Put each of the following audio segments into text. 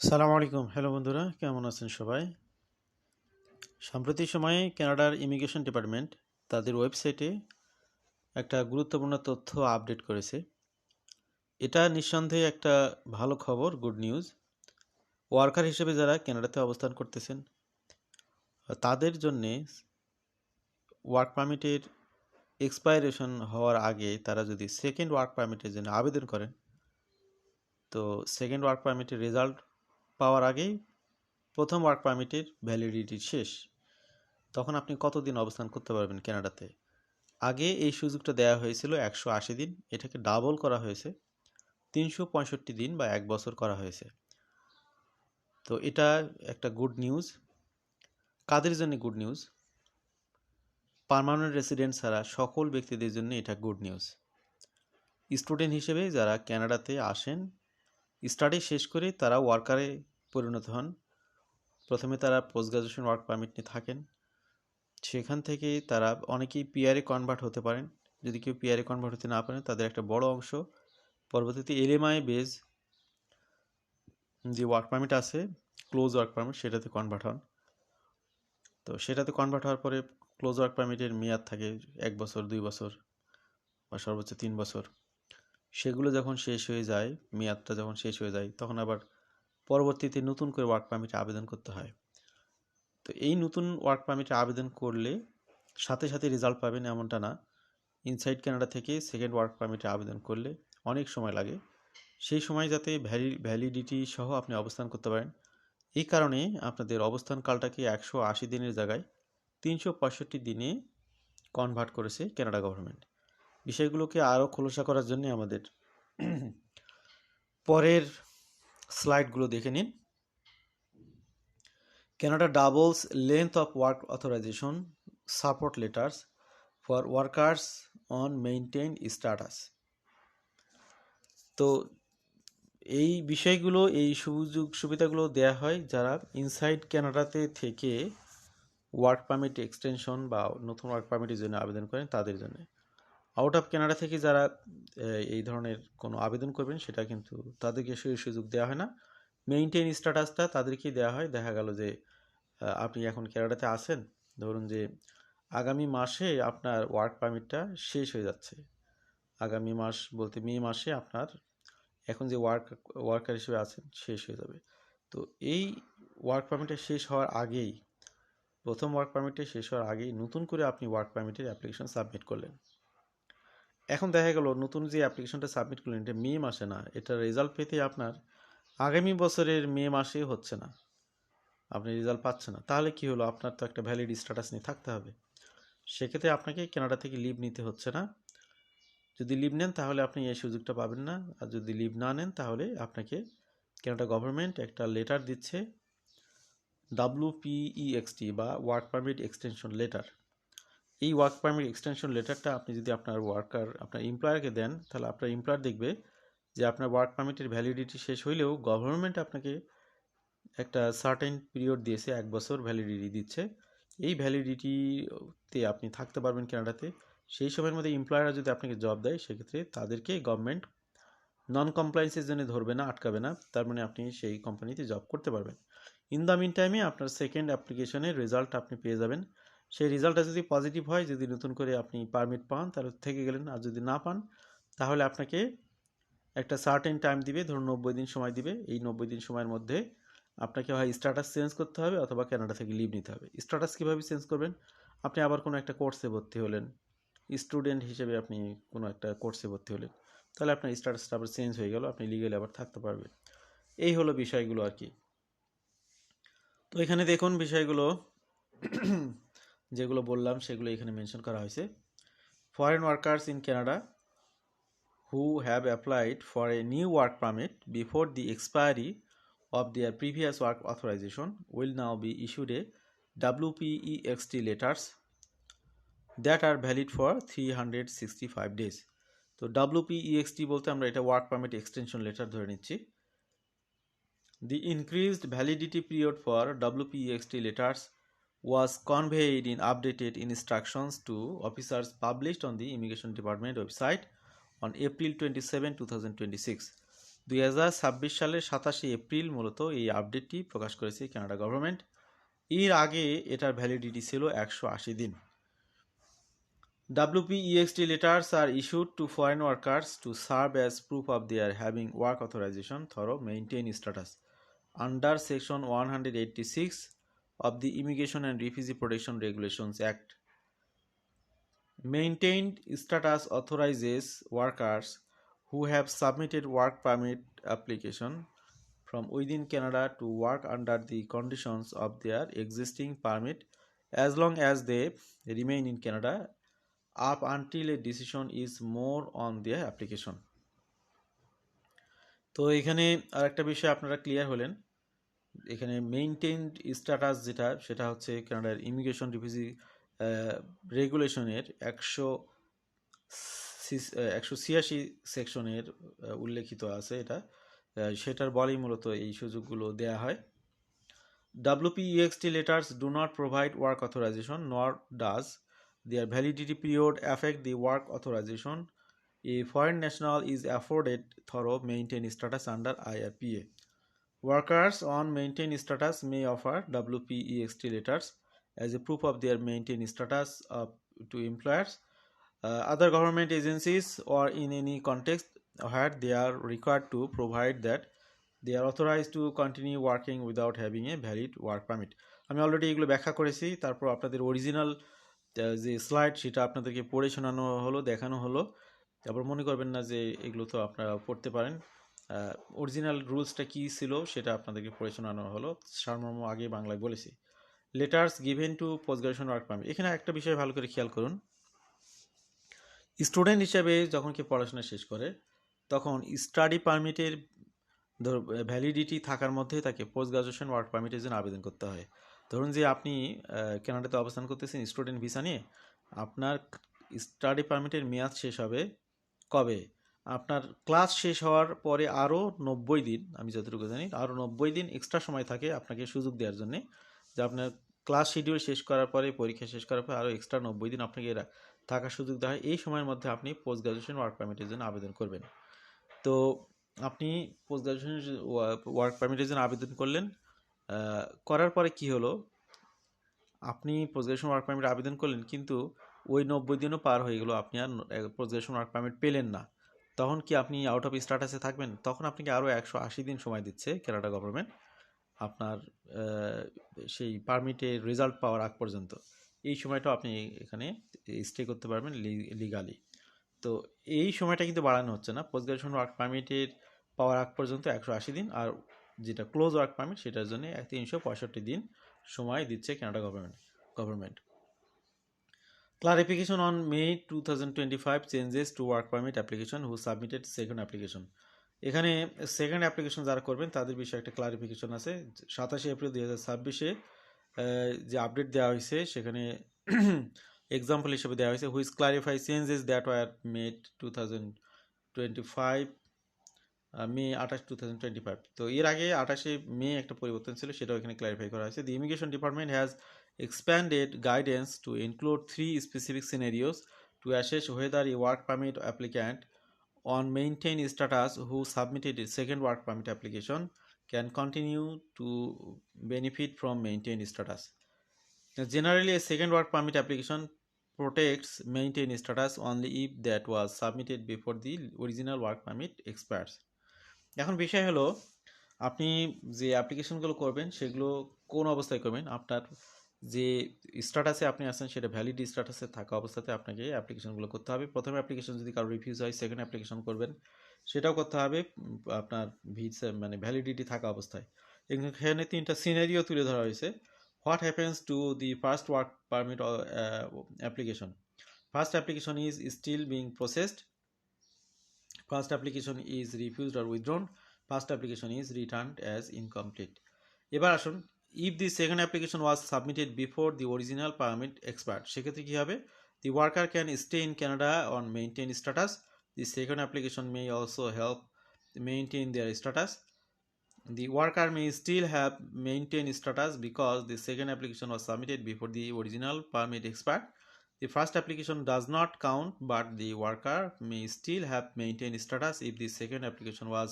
সালাম আলাইকুম। হ্যালো বন্ধুরা, কেমন আছেন সবাই? সাম্প্রতিক সময়ে কানাডার ইমিগ্রেশন ডিপার্টমেন্ট তাদের ওয়েবসাইটে একটা গুরুত্বপূর্ণ তথ্য আপডেট করেছে। এটা নিঃসন্দেহে একটা ভালো খবর, গুড নিউজ। ওয়ার্কার হিসেবে যারা কানাডাতে অবস্থান করতেছেন তাদের জন্যে ওয়ার্ক পারমিটের এক্সপায়ারেশন হওয়ার আগে তারা যদি সেকেন্ড ওয়ার্ক পারমিটের জন্য আবেদন করেন, তো সেকেন্ড ওয়ার্ক পারমিটের রেজাল্ট পাওয়ার আগেই প্রথম ওয়ার্ক পারমিটের ভ্যালিডিটি শেষ। তখন আপনি কতদিন অবস্থান করতে পারবেন কানাডাতে? আগে এই সুযোগটা দেওয়া হয়েছিল 180 দিন, এটাকে ডাবল করা হয়েছে 365 দিন বা 1 বছর করা হয়েছে। তো এটা একটা গুড নিউজ। কাদের জন্য গুড নিউজ? পার্মানেন্ট রেসিডেন্ট ছাড়া সকল ব্যক্তিদের জন্য এটা গুড নিউজ। স্টুডেন্ট হিসেবে যারা কানাডাতে আসেন, স্টাডি শেষ করে তারা ওয়ার্কারে পরিণত হন। প্রথমে তারা পোস্ট গ্রাজুয়েশন ওয়ার্ক পারমিট নিয়ে থাকেন, সেখান থেকে তারা অনেকেই পিআরে কনভার্ট হতে পারেন। যদি কেউ পিআরে কনভার্ট হতে না পারেন, তাদের একটা বড় অংশ পরবর্তীতে এলএমআই বেজ যে ওয়ার্ক পারমিট আছে, ক্লোজ ওয়ার্ক পারমিট, সেটাতে কনভার্ট হন। তো সেটাতে কনভার্ট হওয়ার পরে ক্লোজ ওয়ার্ক পারমিটের মেয়াদ থাকে 1 বছর, 2 বছর বা সর্বোচ্চ 3 বছর। সেগুলো যখন শেষ হয়ে যায়, মেয়াদটা যখন শেষ হয়ে যায়, তখন আবার পরবর্তীতে নতুন করে ওয়ার্ক পারমিটে আবেদন করতে হয়। তো এই নতুন ওয়ার্ক পারমিটে আবেদন করলে সাথে সাথে রেজাল্ট পাবেন এমনটা না। ইনসাইড কানাডা থেকে সেকেন্ড ওয়ার্ক পারমিটে আবেদন করলে অনেক সময় লাগে। সেই সময় যাতে ভ্যালিডিটি সহ আপনি অবস্থান করতে পারেন, এই কারণে আপনাদের অবস্থানকালটাকে 180 দিনের জায়গায় 365 দিনে কনভার্ট করেছে কানাডা গভর্নমেন্ট। বিষয়গুলোকে আরও খোলসা করার জন্য আমাদের পরের স্লাইডগুলো দেখে নিন। Canada doubles length of work authorization support letters for workers on maintained status. তো এই বিষয়গুলো, এই সুযোগ সুবিধাগুলো দেয়া হয় যারা ইনসাইড কানাডাতে থেকে ওয়ার্ক পারমিট এক্সটেনশন বা নতুন ওয়ার্ক পারমিটের জন্য আবেদন করেন তাদের জন্য। আউট অফ কানাডা থেকে যারা এই ধরনের কোনো আবেদন করবেন, সেটা কিন্তু তাদেরকে সেই সুযোগ দেওয়া হয় না। মেইনটেইন স্ট্যাটাসটা তাদেরকেই দেওয়া হয়। দেখা গেল যে আপনি এখন কানাডাতে আছেন, ধরুন যে আগামী মাসে আপনার ওয়ার্ক পারমিটটা শেষ হয়ে যাচ্ছে। আগামী মাস বলতে মে মাসে আপনার এখন যে ওয়ার্কার হিসেবে আছেন শেষ হয়ে যাবে। তো এই ওয়ার্ক পারমিটটা শেষ হওয়ার আগেই, প্রথম ওয়ার্ক পারমিটে শেষ হওয়ার আগেই নতুন করে আপনি ওয়ার্ক পারমিটের অ্যাপ্লিকেশন সাবমিট করলেন। এখন দেখা গেল নতুন যে অ্যাপ্লিকেশনটা সাবমিট করলেন এটা মে মাসে না, এটা রেজাল্ট পেতে আপনার আগামী বছরের মে মাসে হচ্ছে না, আপনি রেজাল্ট পাচ্ছেন না। তাহলে কি হলো? আপনার তো একটা ভ্যালিড স্ট্যাটাস নিয়ে থাকতে হবে। সেক্ষেত্রে আপনাকে কানাডা থেকে লিভ নিতে হচ্ছে না। যদি লিভ নেন তাহলে আপনি এই সুযোগটা পাবেন না, আর যদি লিভ না নেন তাহলে আপনাকে কানাডা গভর্নমেন্ট একটা লেটার দিচ্ছে, WPEXT বা ওয়ার্ক পারমিট এক্সটেনশন লেটার। এই ওয়ার্ক পারমিট এক্সটেনশন লেটারটা আপনি যদি আপনার আপনার এমপ্লয়ারকে দেন, তাহলে আপনার এমপ্লয়ার দেখবে যে আপনার ওয়ার্ক পারমিটের ভ্যালিডিটি শেষ হইলেও গভর্নমেন্ট আপনাকে একটা সার্টেন পিরিয়ড দিয়েছে, 1 বছর ভ্যালিডিটি দিচ্ছে। এই ভ্যালিডিটিতে আপনি থাকতে পারবেন কানাডাতে। সেই সময়ের মধ্যে এমপ্লয়াররা যদি আপনাকে জব দেয়, সেক্ষেত্রে তাদেরকে গভর্নমেন্ট নন কমপ্লায়েন্সের জন্য ধরবে না, আটকাবে না। তার মানে আপনি সেই কোম্পানিতে জব করতে পারবেন। ইন দ্য মিন টাইমে আপনার সেকেন্ড অ্যাপ্লিকেশনের রেজাল্ট আপনি পেয়ে যাবেন। সেই রেজাল্টটা যদি পজিটিভ হয়, যদি নতুন করে আপনি পারমিট পান, তাহলে থেকে গেলেন। আর যদি না পান, তাহলে আপনাকে একটা সার্টেন টাইম দিবে, ধরুন 90 দিন সময় দিবে। এই 90 দিন সময়ের মধ্যে আপনাকে হয় স্ট্যাটাস চেঞ্জ করতে হবে অথবা কানাডা থেকে লিভ নিতে হবে। স্ট্যাটাস কীভাবে চেঞ্জ করবেন? আপনি আবার কোনো একটা কোর্সে ভর্তি হলেন, স্টুডেন্ট হিসেবে আপনি কোনো একটা কোর্সে ভর্তি হলেন, তাহলে আপনার স্ট্যাটাসটা আবার চেঞ্জ হয়ে গেল, আপনি লিগেলি আবার থাকতে পারবেন। এই হলো বিষয়গুলো আর কি। তো এখানে দেখুন বিষয়গুলো যেগুলো বললাম সেগুলো এখানে মেনশন করা হয়েছে। Foreign workers in Canada who have applied for a new work permit before the expiry of their previous work authorization will now be issued a WPEXT letters that are valid for 365 days. তো WPEXT বলতে আমরা এটা work permit extension letter ধরে নিচ্ছি। The increased validity period for WPEXT letters was conveyed in updated instructions to officers published on the Immigration Department website on April 27, 2026. 2026 সালের 27 April মূলত এই আপডেটটি প্রকাশ করেছে কানাডা গভর্নমেন্ট। এর আগে এটার ভ্যালিডিটি ছিল 180 দিন। WPEXT letters are issued to foreign workers to serve as proof of their having work authorization through maintain status under Section 186 of the Immigration and Refugee Protection Regulations Act. Maintained status authorizes workers who have submitted work permit application from within Canada to work under the conditions of their existing permit as long as they remain in Canada up until a decision is more on their application. তো এখানে আরেকটা বিষয় আপনারা clear হলেন, এখানে maintained status যেটা সেটা হচ্ছে কানাডার ইমিগ্রেশন রিফিউজি রেগুলেশনের 186 সেকশনের উল্লেখিত আছে এটা, সেটার বলেই মূলত এই সুযোগগুলো দেয়া হয়। WPEXT letters do not provide work authorization, nor does their validity period affect the work authorization a foreign national is afforded through maintain status under IRPA. Workers on maintain status may offer WPEXT letters as a proof of their maintain status to employers, other government agencies, or in any context where they are required to provide that they are authorized to continue working without having a valid work permit. আমি already এগুলো ব্যাখ্যা করেছি, তারপর আপনাদের original যে slide সেটা আপনাদেরকে পড়ে শোনানো হলো, দেখানো হলো। তারপর মনে করবেন না যে এগুলো তো আপনারা পড়তে পারেন, অরিজিনাল রুলসটা কী ছিল সেটা আপনাদেরকে পড়ে শোনানো হলো, সারমর্ম আগে বাংলায় বলেছি। Letters given to post graduation work permit, এখানে একটা বিষয় ভালো করে খেয়াল করুন, স্টুডেন্ট হিসেবে যখন কেউ পড়াশোনা শেষ করে তখন স্টাডি পারমিটের ভ্যালিডিটি থাকার মধ্যে তাকে পোস্ট গ্রাজুয়েশন ওয়ার্ক পারমিটের জন্য আবেদন করতে হয়। ধরুন যে আপনি কানাডাতে অবস্থান করতেছেন স্টুডেন্ট ভিসা নিয়ে, আপনার স্টাডি পারমিটের মেয়াদ শেষ হবে কবে? আপনার ক্লাস শেষ হওয়ার পরে আরও 90 দিন, আমি যতটুকু জানি আরও 90 দিন এক্সট্রা সময় থাকে আপনাকে সুযোগ দেওয়ার জন্যে, যে আপনার ক্লাস শিডিউল শেষ করার পরে, পরীক্ষা শেষ করার পরে আরও এক্সট্রা 90 দিন আপনাকে থাকার সুযোগ দেওয়া হয়। এই সময়ের মধ্যে আপনি পোস্ট গ্রাজুয়েশন ওয়ার্ক পারমিটের জন্য আবেদন করবেন। তো আপনি পোস্ট গ্রাজুয়েশন ওয়ার্ক পারমিটের জন্য আবেদন করলেন, করার পরে কি হলো, আপনি পোস্ট গ্রাজুয়েশন ওয়ার্ক পারমিট আবেদন করলেন কিন্তু ওই 90 দিনও পার হয়ে গেল, আপনি আর পোস্ট গ্রাজুয়েশন ওয়ার্ক পারমিট পেলেন না, তখন কি আপনি আউট অফ স্ট্যাটাসে থাকবেন? তখন আপনাকে আরও 180 দিন সময় দিচ্ছে কানাডা গভর্নমেন্ট আপনার সেই পারমিটের রেজাল্ট পাওয়ার আগ পর্যন্ত। এই সময়টা আপনি এখানে স্টে করতে পারবেন লিগালি। তো এই সময়টা কিন্তু বাড়ানো হচ্ছে না, পোস্ট গ্রাজুয়েশন ওয়ার্ক পারমিটের পাওয়ার আগ পর্যন্ত 180 দিন, আর যেটা ক্লোজ ওয়ার্ক পারমিট সেটার জন্য 365 দিন সময় দিচ্ছে Canada government. Clarification on May 2025 changes to work permit application who submitted second application. এখানে সেকেন্ড অ্যাপ্লিকেশন যারা করবেন তাদের বিষয়ে একটা ক্লারিফিকেশন আছে। 27 এপ্রিল 2026 যে আপডেট দেওয়া হয়েছে সেখানে এক্সাম্পল হিসেবে দেওয়া হয়েছে, which clarify changes that war made 2025 মে 28 2025। তো এর আগে 28 মে একটা পরিবর্তন ছিল, সেটাও এখানে ক্লারিফাই করা হয়েছে। The immigration department has expanded guidance to include 3 specific scenarios to assess whether a work permit applicant on maintain status who submitted a second work permit application can continue to benefit from maintain status. Generally, a second work permit application protects maintain status only if that was submitted before the original work permit expires. এখন বিষয় হলো আপনি যে অ্যাপ্লিকেশনগুলো করবেন সেগুলো কোন অবস্থায় করবেন, আপনার যে স্ট্যাটাসে আপনি আছেন সেটা ভ্যালিড স্ট্যাটাসে থাকা অবস্থাতে আপনাকে অ্যাপ্লিকেশনগুলো করতে হবে। প্রথম অ্যাপ্লিকেশন যদি কারো রিফিউজ হয়, সেকেন্ড অ্যাপ্লিকেশন করবেন সেটাও করতে হবে আপনার ভিসা মানে ভ্যালিডিটি থাকা অবস্থায়। এখানে 3টা সিনারিও তুলে ধরা হয়েছে। What happens to the first work permit application? First application is still being processed, first application is refused or withdrawn, first application is returned as incomplete. এবার আসুন, if the second application was submitted before the original permit expired, সেক্ষেত্রে কি হবে? The worker can stay in Canada on maintain status. The second application may also help maintain their status. The worker may still have maintain status because the second application was submitted before the original permit expired. The first application does not count, but the worker may still have maintain status if the second application was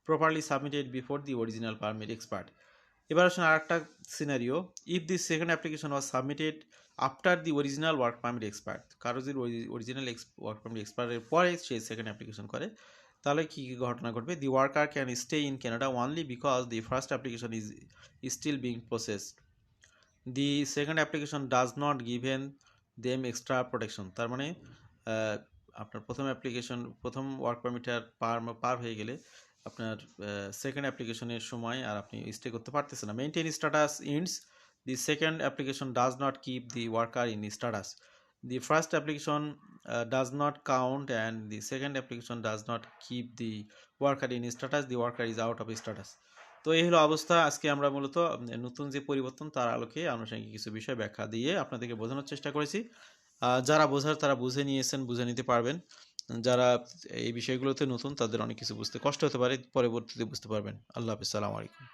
properly submitted before the original permit expired. এবার আসুন আরেকটা scenario, if the second application was submitted after the original work permit expired. কারো যদি original work permit এক্সপায়ারের পরে সে second application করে, তাহলে কী কী ঘটনা ঘটবে? The worker can stay in Canada only because the first application is still being processed. The second application does not given them extra protection. তার মানে আপনার প্রথম ওয়ার্ক পারমিটার পার হয়ে গেলে আপনার সেকেন্ড অ্যাপ্লিকেশনের সময় আর আপনি স্টে করতে পারতেছেন না। Maintain status ends the second application does not keep the worker in status. The first application does not count and the second application does not keep the worker in status, the worker is out of status. তো এই হলো অবস্থা। আজকে আমরা মূলত নতুন যে পরিবর্তন তার আলোকে আনুষঙ্গিক কিছু বিষয় ব্যাখ্যা দিয়ে আপনাদেরকে বোঝানোর চেষ্টা করেছি। যারা বোঝার তারা বুঝে নিয়েছেন, বুঝে নিতে পারবেন। যারা এই বিষয়গুলোতে নতুন তাদের অনেক কিছু বুঝতে কষ্ট হতে পারে, পরবর্তীতে বুঝতে পারবেন। আল্লাহ হাফেজ, সালামু আলাইকুম।